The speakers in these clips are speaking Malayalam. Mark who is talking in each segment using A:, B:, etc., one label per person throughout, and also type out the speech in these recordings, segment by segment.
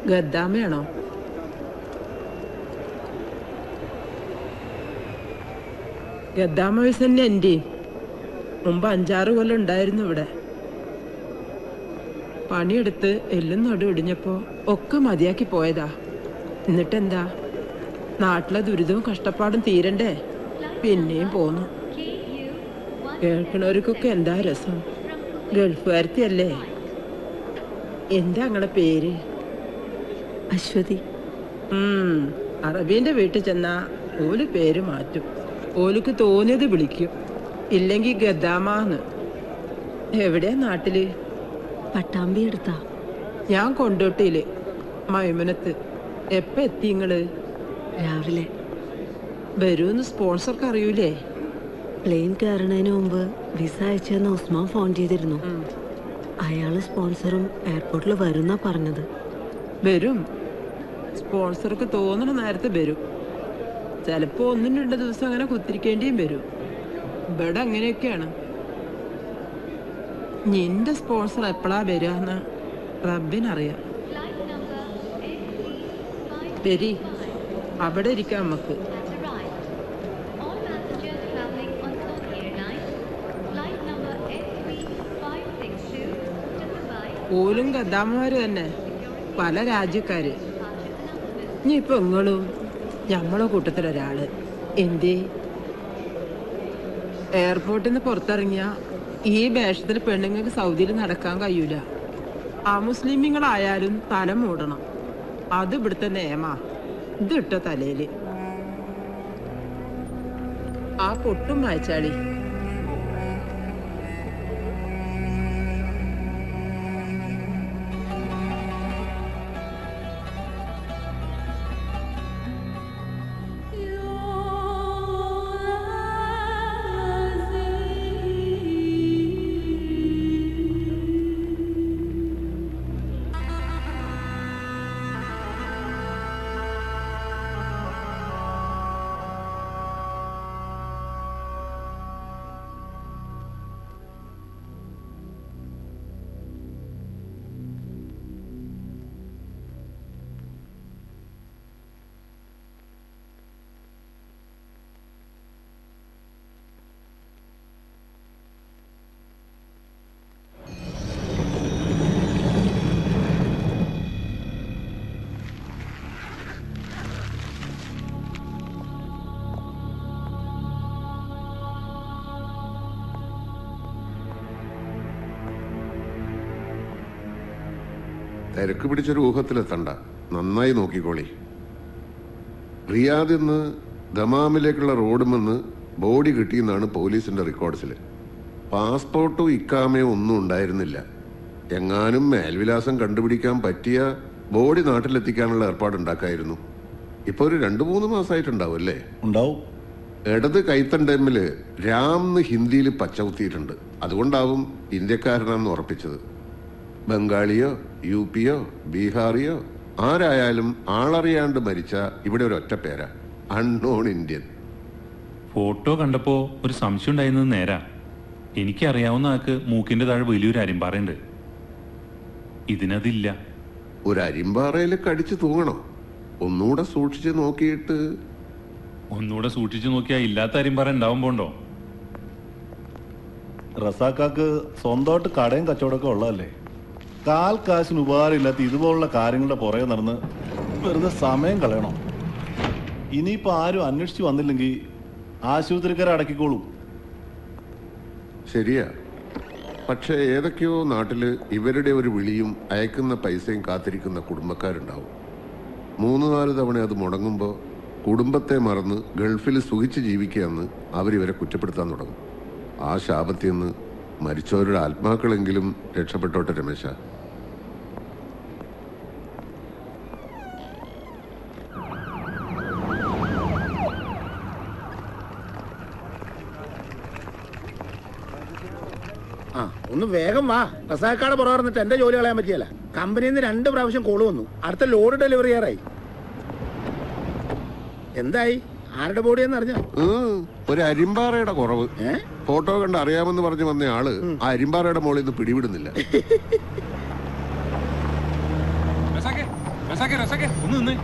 A: ഗദ്ദാമയാണോ? ഗദ്ദാമ വയസ്സ് തന്നെ എൻ്റെ. മുമ്പ് 5-6 കൊല്ലം ഉണ്ടായിരുന്നു ഇവിടെ. പണിയെടുത്ത് എല്ലും നടു ഇടിഞ്ഞപ്പോ ഒക്കെ മതിയാക്കി പോയതാ. എന്നിട്ടെന്താ, നാട്ടിലെ ദുരിതവും കഷ്ടപ്പാടും തീരണ്ടേ? പിന്നെയും പോന്നു. കേൾക്കണവർക്കൊക്കെ എന്താ രസം. ഗൾഫുകാരത്തിയല്ലേ. എന്താ നിങ്ങളെ പേര്?
B: അശ്വതി.
A: അറബീന്റെ വീട്ടിൽ ചെന്നാ ഓല് പേര് മാറ്റും. ഓലുക്ക് തോന്നിയത് വിളിക്കും. ഇല്ലെങ്കിൽ ഗദ്ദാമാന്ന്. എവിടെയാ നാട്ടില്?
B: പട്ടാമ്പി എടുത്താ.
A: ഞാൻ കൊണ്ടോട്ടിയില് മൈമനത്ത്. എപ്പ എത്തി നിങ്ങള്?
B: രാവിലെ.
A: വരൂന്ന് സ്പോൺസർക്ക് അറിയൂലേ?
B: പ്ലെയിൻ കയറുന്നതിന് മുമ്പ് വിസ അയച്ചെന്ന് ഉസ്മാൻ ഫോൺ ചെയ്തിരുന്നു. അയാള് സ്പോൺസറും എയർപോർട്ടിൽ വരുന്നാ പറഞ്ഞത്.
A: വരും. സ്പോൺസർക്ക് തോന്നണ നേരത്തെ വരും. ചിലപ്പോ 1-2 ദിവസം അങ്ങനെ കുത്തിരിക്കേണ്ടിയും വരും. ഇവിടെ അങ്ങനെയൊക്കെയാണ്. നിന്റെ സ്പോൺസർ എപ്പോഴാ വരികയെന്ന് റബ്ബിനറിയാം. വരി, അവിടെ ഇരിക്കാം നമുക്ക്. ഓലും ഗദ്ദാമമാര് തന്നെ, പല രാജ്യക്കാര്. ഇനിയിപ്പോ നിങ്ങളും ഞമ്മളെ കൂട്ടത്തിലൊരാള്. എന്തേ? എയർപോർട്ടിൽ നിന്ന് പുറത്തിറങ്ങിയ ഈ വേഷത്തിൽ പെണ്ണുങ്ങൾക്ക് സൗദിയിൽ നടക്കാൻ കഴിയൂല. മുസ്ലിമീങ്ങളായാലും തല മൂടണം. അത് ഇവിടുത്തെ നിയമാ. ഇത് ഇട്ട തലയില് ആ പൊട്ടും വായിച്ചാളി.
C: തിരക്ക് പിടിച്ചൊരു ഊഹത്തിലെത്തണ്ട. നന്നായി നോക്കിക്കോളി. റിയാദിൽ നിന്ന് ദമാമിലേക്കുള്ള റോഡുമെന്ന് ബോഡി കിട്ടിയെന്നാണ് പോലീസിന്റെ റെക്കോർഡ്സിൽ. പാസ്പോർട്ടോ ഇക്കാമയോ ഒന്നും ഉണ്ടായിരുന്നില്ല. എങ്ങാനും മേൽവിലാസം കണ്ടുപിടിക്കാൻ പറ്റിയ ബോഡി നാട്ടിലെത്തിക്കാനുള്ള ഏർപ്പാടുണ്ടാക്കായിരുന്നു. ഇപ്പൊ ഒരു 2-3 മാസമായിട്ടുണ്ടാവും അല്ലേ?
D: ഉണ്ടാവും.
C: ഇടത് കൈത്തണ്ടമ്മില് രാംന്ന് ഹിന്ദിയിൽ പച്ചകുത്തിയിട്ടുണ്ട്. അതുകൊണ്ടാവും ഇന്ത്യക്കാരനാണെന്ന് ഉറപ്പിച്ചത്. ബംഗാളിയോ UP-യോ ബീഹാറിയോ ആരായാലും ആളറിയാണ്ട് മരിച്ച ഇവിടെ ഒരു ഒറ്റ പേരാ, അൺനോൺ ഇന്ത്യൻ.
E: ഫോട്ടോ കണ്ടപ്പോ ഒരു സംശയം ഉണ്ടായിരുന്നത് നേരാ. എനിക്കറിയാവുന്ന ആൾക്ക് മൂക്കിന്റെ താഴെ വലിയൊരു അരിമ്പാറയുണ്ട്. ഇതിനതില്ല.
C: ഒരു അരിമ്പാറയിൽ കടിച്ചു തൂങ്ങണോ? ഒന്നുകൂടെ സൂക്ഷിച്ച് നോക്കിയിട്ട്.
E: ഒന്നുകൂടെ സൂക്ഷിച്ചു നോക്കിയാ ഇല്ലാത്ത അരിമ്പാറ ഉണ്ടാവും പോണ്ടോ?
D: റസാക്കാക്ക് സ്വന്തമായിട്ട് കടയും കച്ചവടമൊക്കെ ഉള്ളതല്ലേ? കാൽ കാശിന് ഉപകാരമില്ലാത്ത ഇതുപോലുള്ള കാര്യങ്ങളുടെ പുറകെ നടന്ന് വെറുതെ സമയം കളയണം. ഇനിയിപ്പോൾ ആരും അന്വേഷിച്ച് വന്നില്ലെങ്കിൽ ആശുപത്രിക്കാരെ അടക്കിക്കോളും.
C: ശരിയാ. പക്ഷെ ഏതൊക്കെയോ നാട്ടില് ഇവരുടെ ഒരു വിളിയും അയക്കുന്ന പൈസയും കാത്തിരിക്കുന്ന കുടുംബക്കാരുണ്ടാവും. 3-4 തവണ അത് മുടങ്ങുമ്പോൾ കുടുംബത്തെ മറന്ന് ഗൾഫിൽ സുഖിച്ച് ജീവിക്കുകയെന്ന് അവരിവരെ കുറ്റപ്പെടുത്താൻ തുടങ്ങും. ആ ശാപത്തിൽ നിന്ന് മരിച്ചവരുടെ ആത്മാക്കളെങ്കിലും രക്ഷപ്പെട്ടോട്ടെ രമേശ.
F: ഒന്ന് വേഗം വാ. റസാക്കാട് പുറന്നിട്ട് എന്റെ ജോലി കളയാൻ പറ്റിയല്ല. കമ്പനിയിൽ നിന്ന് 2 പ്രാവശ്യം കോള് വന്നു. അടുത്ത ലോഡ് ഡെലിവറി ചെയ്യാറായി. എന്തായി? ആരുടെ ബോഡിയെന്ന് അറിഞ്ഞോ?
C: ഒരു അരിമ്പാറയുടെ കുറവ്. ഫോട്ടോ കണ്ട് അറിയാമെന്ന് പറഞ്ഞു വന്ന ആള് ആ അരിമ്പാറയുടെ മോളിൽ നിന്ന് പിടിവിടുന്നില്ല.
E: ഒന്ന് നിന്ന്.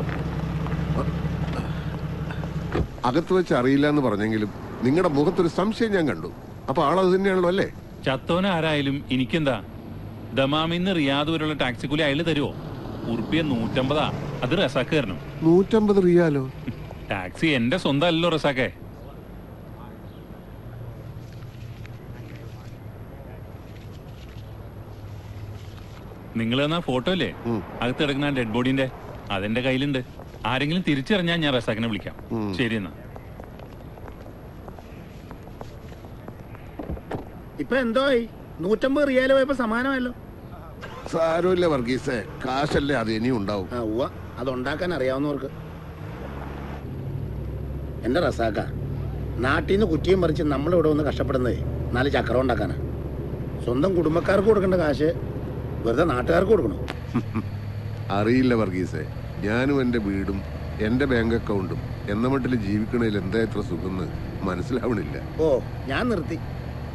C: അകത്ത് വെച്ച് അറിയില്ല എന്ന് പറഞ്ഞെങ്കിലും നിങ്ങളുടെ മുഖത്തൊരു സംശയം ഞാൻ കണ്ടു. അപ്പൊ ആളത് തന്നെയാണല്ലോ അല്ലേ?
E: ചത്തോന ആരായാലും എനിക്കെന്താ? ദമാമിന്ന് റിയാദ് വരെയുള്ള ടാക്സിക്കൂലി അയാൾ തരുമോ? ഉറുപ്പിയ 150. അത് റസാക്ക് തരണം.
C: 150 റിയാലോ?
E: ടാക്സി എന്റെ സ്വന്തം അല്ലല്ലോ റസാക്കെ. നിങ്ങൾ തന്ന ഫോട്ടോ അല്ലേ അകത്ത് കിടക്കുന്ന ഡെഡ് ബോഡിന്റെ? അതെന്റെ കയ്യിലുണ്ട്. ആരെങ്കിലും തിരിച്ചറിഞ്ഞാൽ ഞാൻ റസാക്കിനെ വിളിക്കാം. ശരി എന്നാ.
F: ഇപ്പൊ എന്തോയി? 150 റിയാല് പോയപ്പോ സമാനമല്ലോ.
C: സാരമില്ല വർഗീസേ, കാശല്ലേ, അത് ഇനിയും ഉണ്ടാവും.
F: ആ ഉവ്വ, അതുണ്ടാക്കാൻ അറിയാവുന്നവർക്ക്. എന്റെ റസാക്ക, നാട്ടിൽ നിന്ന് കുറ്റിയും പറിച്ച് നമ്മളിവിടെ വന്ന് കഷ്ടപ്പെടുന്നതേ 4 ചക്രം ഉണ്ടാക്കാനാ. സ്വന്തം കുടുംബക്കാർക്ക് കൊടുക്കേണ്ട കാശ് വെറുതെ നാട്ടുകാർക്ക് കൊടുക്കണം.
C: അറിയില്ല വർഗീസേ, ഞാനും എൻ്റെ വീടും എൻ്റെ ബാങ്ക് അക്കൗണ്ടും എന്ന മട്ടിൽ ജീവിക്കണതിൽ എന്താ ഇത്ര സുഖമെന്ന് മനസ്സിലാവണില്ല.
F: ഓ, ഞാൻ നിർത്തി.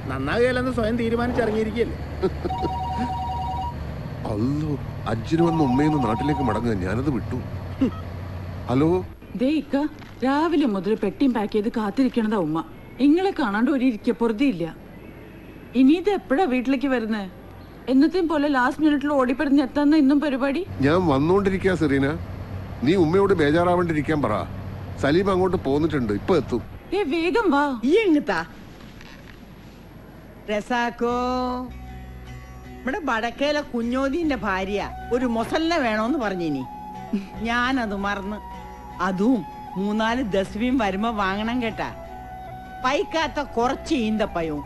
F: നന്നാകുകയല്ലെന്ന് സ്വയം തീരുമാനിച്ചിറങ്ങിയിരിക്കല്ലേ.
C: അല്ലോ, അച്ഛന് വന്ന ഉമ്മയെന്ന് നാട്ടിലേക്ക് മടങ്ങുക, ഞാനത് വിട്ടു. ഹലോ
G: ദേക്ക, രാവിലെ മുതൽ പെട്ടിയും പാക്ക് ചെയ്ത് കാത്തിരിക്കണതാ ഉമ്മ. ഇങ്ങളെ കാണാണ്ട് ഒരു ഇരിക്കപ്പുറത്തില്ല. ഇനി ഇത് എപ്പോഴാ വീട്ടിലേക്ക് വരുന്നേ? എന്നത്തെയും പോലെ ലാസ്റ്റ് മിനിറ്റിൽ ഓടിപ്പറഞ്ഞ് എത്താന്ന ഇന്നും പരിപാടി?
C: ഞാൻ വന്നോണ്ടിരിക്കാ സെറീന, നീ ഉമ്മയോട് ബേജാറാവേണ്ടിരിക്കാൻ പറ. സലീം അങ്ങോട്ട് പോന്നിട്ടുണ്ട്, ഇപ്പൊ എത്തും.
G: വേഗം വാ.
A: ഈ എങ്ങത്താ രസാക്കോ? ഇവിടെ വടക്കേലെ കുഞ്ഞോദീന്റെ ഭാര്യ ഒരു മൊസല്ല വേണോന്ന് പറഞ്ഞിനി. ഞാനത് മറന്ന്. അതും 3-4 ദസ്വിയും വരുമ്പോ വാങ്ങണം കേട്ടാ. പൈക്കാത്ത കുറച്ച് ഈന്തപ്പയവും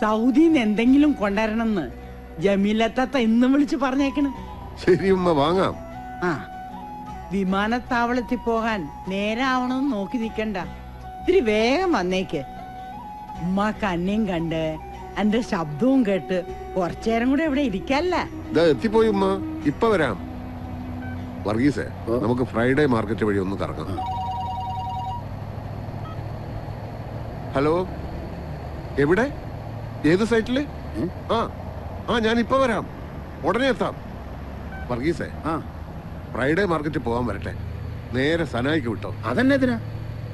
A: സൗദിന്ന് എന്തെങ്കിലും കൊണ്ടുവരണമെന്ന് ജമീലത്തത്ത ഇന്ന് വിളിച്ചു പറഞ്ഞേക്കണ്.
C: ശരി ഉമ്മ, വാങ്ങാം.
A: ആ, വിമാനത്താവളത്തിൽ പോകാൻ നേരാവണമെന്ന് നോക്കി നിക്കണ്ട. ഇത്തിരി വേഗം വന്നേക്ക്. ഉമ്മാക്ക് അന്നയും കണ്ട് എന്റെ ശബ്ദവും കേട്ട് കുറച്ചേരം കൂടെ ഇവിടെ ഇരിക്കല്ല.
C: എത്തിപ്പോയി ഉമ്മ, ഇപ്പൊ വരാം. വർഗീസേ, നമുക്ക് ഫ്രൈഡേ മാർക്കറ്റ് വഴി ഒന്ന് കറങ്ങാം. ഹലോ, എവിടെ? ഏത് സൈറ്റില്? ആ ഞാൻ ഇപ്പൊ വരാം, ഉടനെ എത്താം. വർഗീസേ, ഫ്രൈഡേ മാർക്കറ്റിൽ പോകാൻ വരട്ടെ. നേരെ സനായിക്ക് വിട്ടോ.
F: അതെന്നെതിനാ?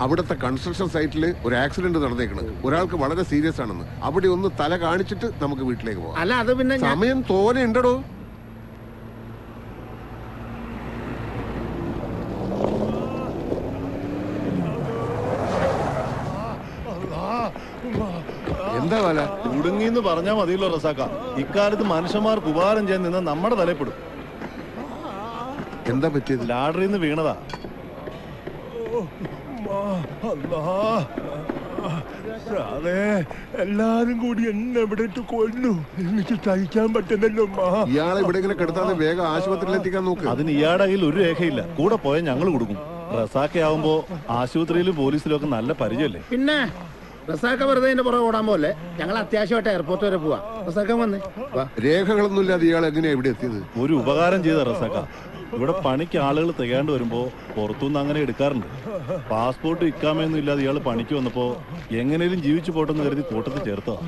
C: അവിടുത്തെ കൺസ്ട്രക്ഷൻ സൈറ്റിൽ ഒരു ആക്സിഡന്റ് നടന്നേക്കണത്. ഒരാൾക്ക് വളരെ സീരിയസ് ആണെന്ന്. അവിടെ ഒന്ന് തല കാണിച്ചിട്ട് നമുക്ക് വീട്ടിലേക്ക് പോകാം.
F: അല്ല, അത് പിന്നെ
C: സമയം തോനെ ഉണ്ടോ? എന്താ വല?
D: കുടുങ്ങിന്ന് പറഞ്ഞാ മതിയല്ലോ റസാക്ക. ഇക്കാലത്ത് മനുഷ്യന്മാർക്ക് ഉപകാരം ചെയ്യാൻ നിന്ന് നമ്മുടെ തലപ്പെടും.
C: എന്താ പറ്റിയത്?
D: ലാഡറിന്ന് വീണതാ.
H: എല്ലാരും കൂടി എന്നെ ഇവിടെ ഇട്ട് കൊല്ലു. എനിക്ക് സഹിക്കാൻ പറ്റുന്നല്ലോ.
C: ഇയാളെ ഇവിടെ ഇങ്ങനെ കിടത്താതെ വേഗം ആശുപത്രിയിൽ എത്തിക്കാൻ നോക്ക്.
D: അതിന് ഇയാളുടെ കയ്യിൽ ഒരു രേഖയില്ല. കൂടെ പോയാൽ ഞങ്ങൾ കൊടുക്കും. റസാക്കയാവുമ്പോ ആശുപത്രിയിലും പോലീസിലും ഒക്കെ നല്ല പരിചയല്ലേ.
F: പിന്നെ റസാക്ക വെറുതെ എന്റെ പുറകെ ഓടാൻ പോലെ. ഞങ്ങൾ അത്യാവശ്യമായിട്ട് എയർപോർട്ട് വരെ പോവാ. റസാക്ക വന്നേ.
C: രേഖകളൊന്നും ഇല്ലാതെ ഇയാൾ എങ്ങനെയാ ഇവിടെ എത്തിയത്?
D: ഒരു ഉപകാരം ചെയ്ത റസാക്ക. ഇവിടെ പണിക്ക് ആളുകൾ തികയാണ്ട് വരുമ്പോ പുറത്തുനിന്ന് അങ്ങനെ എടുക്കാറുണ്ട്. പാസ്പോർട്ട് ഇക്കാമയൊന്നും ഇല്ലാതെ ഇയാൾ പണിക്ക് വന്നപ്പോ എങ്ങനെയും ജീവിച്ചു പോട്ടെന്ന് കരുതി കൂട്ടത്തിൽ ചേർത്തതാ.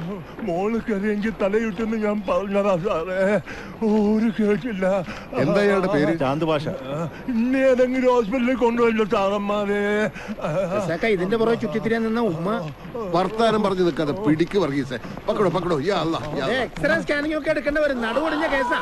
H: മോള് കറിയെങ്കിൽ തലയിട്ടെന്ന് ഞാൻ പറഞ്ഞതാ സാറേ. ഒരു കേട്ടില്ല.
C: എന്താ ഇയാളുടെ പേര്?
D: ചാന്ത് ഭാഷ.
H: ഇന്നെ ഏതെങ്കിലും ഹോസ്പിറ്റലിൽ കൊണ്ടുവല്ലോ സാറന്മാരെ.
F: റസാക്ക ഇതിന്റെ പുറകെ ചുറ്റിത്തിരിയാൻ നിന്ന ഉമ്മ
C: വർത്താനം പറഞ്ഞു നിൽക്കാതെ പിടിക്ക് വർഗീസേ. പക്കടോ പക്കടോ.
F: എക്സ്റേ സ്കാനിങ് ഒക്കെ എടുക്കേണ്ടി വരും. നടുവൊടിഞ്ഞ കേസാ.